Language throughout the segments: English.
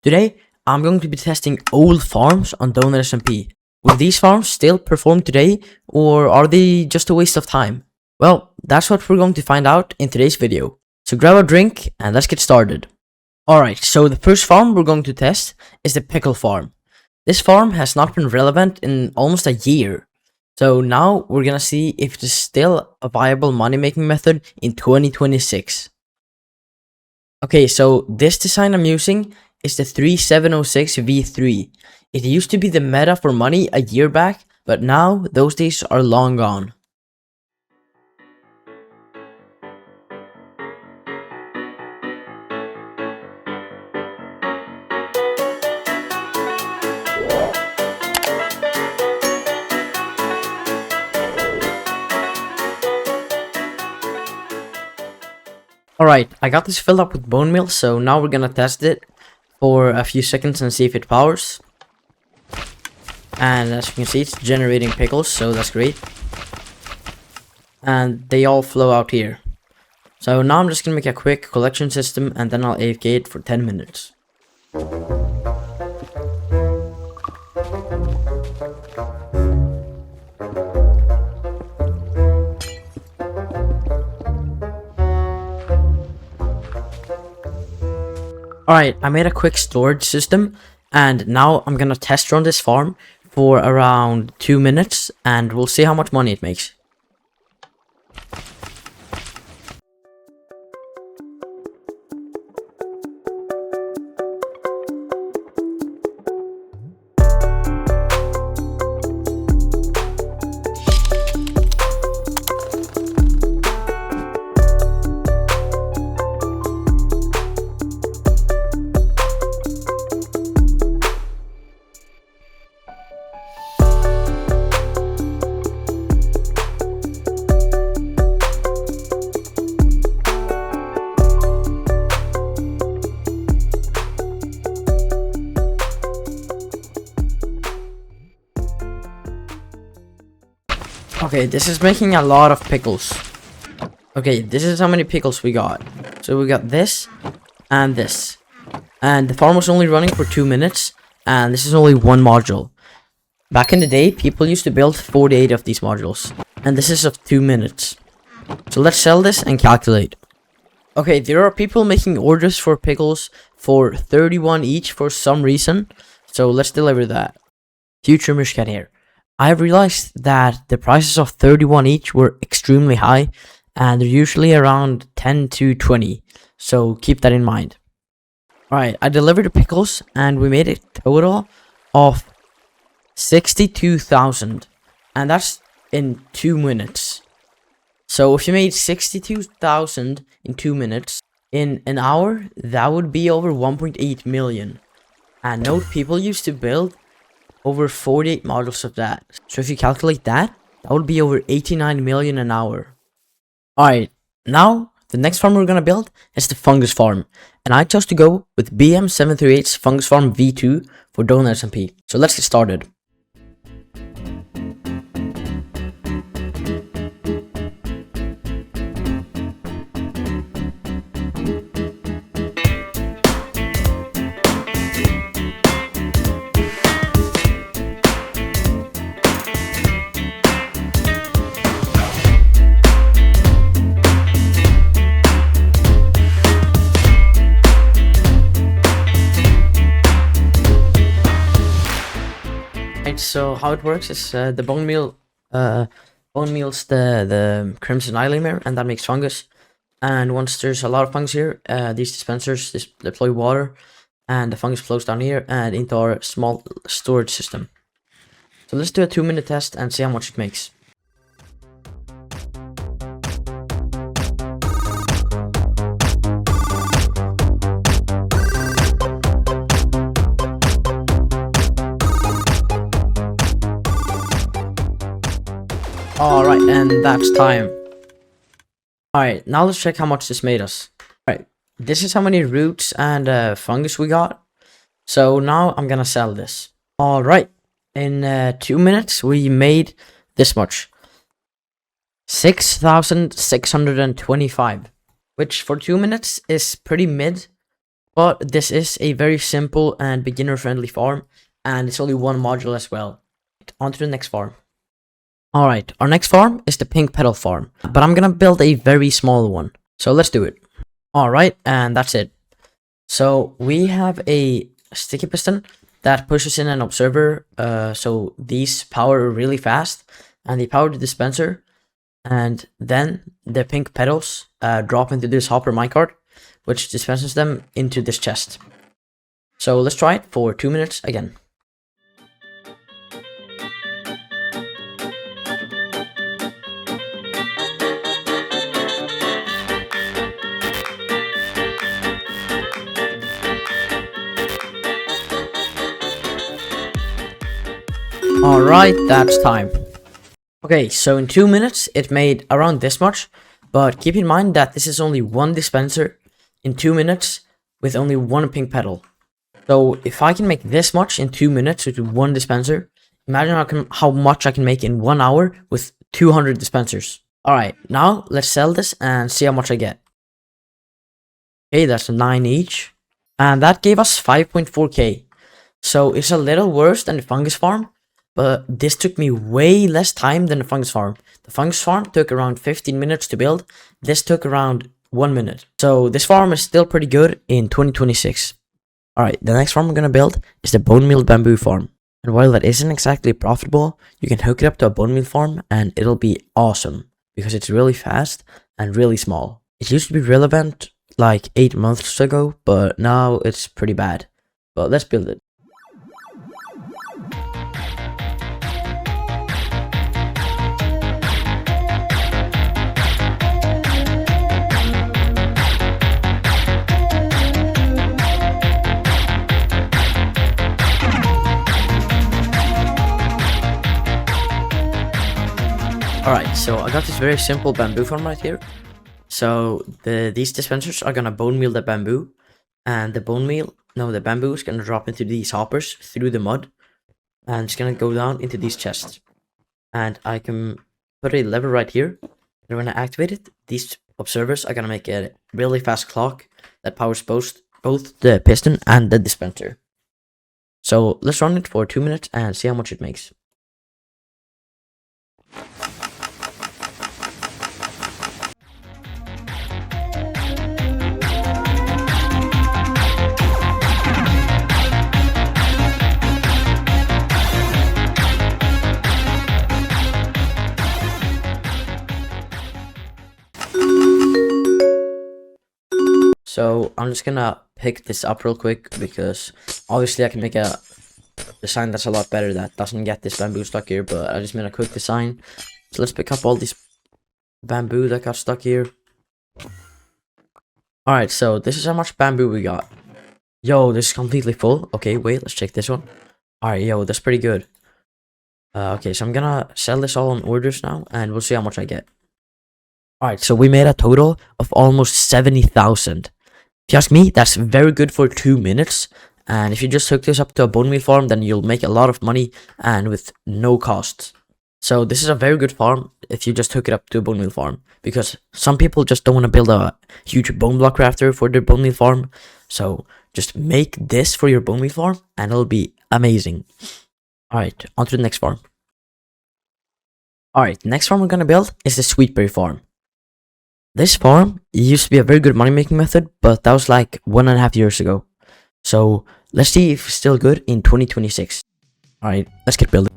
Today, I'm going to be testing old farms on DonutSMP. Will these farms still perform today, or are they just a waste of time? Well, that's what we're going to find out in today's video. So grab a drink and let's get started. Alright, so the first farm we're going to test is the pickle farm. This farm has not been relevant in almost a year. So now we're gonna see if it is still a viable money-making method in 2026. Okay, so this design I'm using is the 3706 V3. It used to be the meta for money a year back, but now those days are long gone. Alright, I got this filled up with bone meal, so now we're gonna test it for a few seconds and see if it powers. And as you can see, it's generating pickles, so that's great. And they all flow out here. So now I'm just gonna make a quick collection system and then I'll AFK it for 10 minutes. Alright, I made a quick storage system, and now I'm gonna test run this farm for around 2 minutes, and we'll see how much money it makes. Okay, this is making a lot of pickles. Okay, this is how many pickles we got. So we got this and this. And the farm was only running for 2 minutes, and this is only one module. Back in the day, people used to build 48 of these modules, and this is of 2 minutes. So let's sell this and calculate. Okay, there are people making orders for pickles for 31 each for some reason, so let's deliver that. Future MyshCat here. I have realized that the prices of 31 each were extremely high, and they're usually around 10 to 20, so keep that in mind. Alright, I delivered the pickles, and we made a total of 62,000, and that's in 2 minutes. So if you made 62,000 in 2 minutes, in an hour, that would be over 1.8 million. And note, people used to build over 48 modules of that. So if you calculate that, that would be over 89 million an hour. Alright, now the next farm we're gonna build is the Fungus farm. And I chose to go with BM738's Fungus farm V2 for DonutSMP. So let's get started. So how it works is the bone meal's the crimson eye lemur, and that makes fungus. And once there's a lot of fungus here, these dispensers deploy water, and the fungus flows down here and into our small storage system. So let's do a 2-minute test and see how much it makes. Alright, and that's time. Alright, now let's check how much this made us. Alright, this is how many roots and fungus we got. So now I'm gonna sell this. Alright, in 2 minutes we made this much. 6,625. which for 2 minutes is pretty mid. But this is a very simple and beginner friendly farm, and it's only one module as well. On to the next farm. Alright, our next farm is the pink petal farm, but I'm gonna build a very small one. So let's do it. Alright, and that's it. So we have a sticky piston that pushes in an observer, so these power really fast, and they power the dispenser, and then the pink petals drop into this hopper minecart, which dispenses them into this chest. So let's try it for 2 minutes again. Alright, that's time. Okay, so in 2 minutes, it made around this much, but keep in mind that this is only one dispenser in 2 minutes with only one pink petal. So if I can make this much in 2 minutes with one dispenser, imagine how much I can make in 1 hour with 200 dispensers. Alright, now let's sell this and see how much I get. Okay, that's 9 each, and that gave us 5.4k. So it's a little worse than the fungus farm, but this took me way less time than the fungus farm. The fungus farm took around 15 minutes to build. This took around 1 minute. So this farm is still pretty good in 2026. Alright, the next farm I'm gonna build is the bone meal bamboo farm. And while that isn't exactly profitable, you can hook it up to a bone meal farm and it'll be awesome because it's really fast and really small. It used to be relevant like 8 months ago, but now it's pretty bad. But let's build it. Alright, so I got this very simple bamboo farm right here. So these dispensers are gonna bone meal the bamboo, and the bamboo is gonna drop into these hoppers through the mud, and it's gonna go down into these chests. And I can put a lever right here, and when I activate it, these observers are gonna make a really fast clock that powers both the piston and the dispenser. So let's run it for 2 minutes and see how much it makes. So I'm just gonna pick this up real quick because obviously I can make a design that's a lot better that doesn't get this bamboo stuck here, but I just made a quick design. So let's pick up all these bamboo that got stuck here. Alright, so this is how much bamboo we got. Yo, this is completely full. Okay, wait, let's check this one. Alright, yo, that's pretty good. Okay, so I'm gonna sell this all on orders now and we'll see how much I get. Alright, so we made a total of almost 70,000. If you ask me, that's very good for 2 minutes. And if you just hook this up to a bone meal farm, then you'll make a lot of money and with no cost. So this is a very good farm if you just hook it up to a bone meal farm. Because some people just don't want to build a huge bone block crafter for their bone meal farm. So just make this for your bone meal farm and it'll be amazing. Alright, on to the next farm. Alright, the next farm we're gonna build is the sweetberry farm. This farm used to be a very good money making method, but that was like 1.5 years ago. So let's see if it's still good in 2026. Alright, let's get building.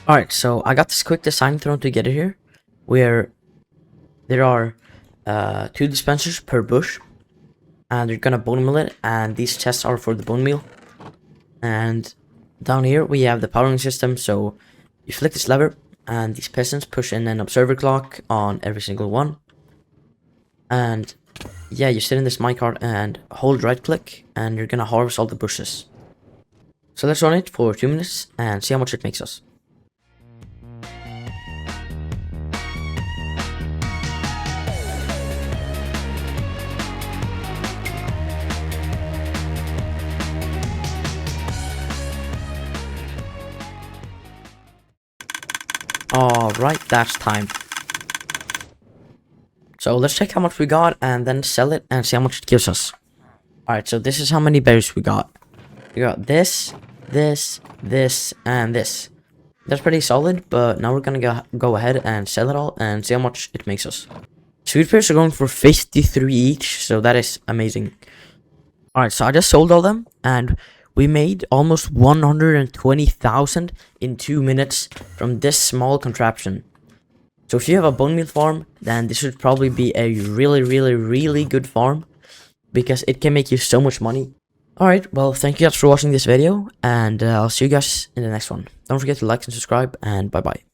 Alright, so I got this quick design thrown together here, where there are 2 dispensers per bush, and they're gonna bone meal it, and these chests are for the bone meal. And down here we have the powering system, so you flick this lever, and these pistons push in an observer clock on every single one. And yeah, you sit in this minecart and hold right click, and you're gonna harvest all the bushes. So let's run it for 2 minutes and see how much it makes us. right, that's time. So let's check how much we got and then sell it and see how much it gives us. Alright, so this is how many berries we got. We got this, this, this, and this. That's pretty solid, but now we're gonna go ahead and sell it all and see how much it makes us. Sweet pears are going for 53 each, so that is amazing. Alright, so I just sold all them, and we made almost 120,000 in 2 minutes from this small contraption. So if you have a bone meal farm, then this would probably be a really good farm, because it can make you so much money. Alright, well, thank you guys for watching this video, and I'll see you guys in the next one. Don't forget to like and subscribe, and bye bye.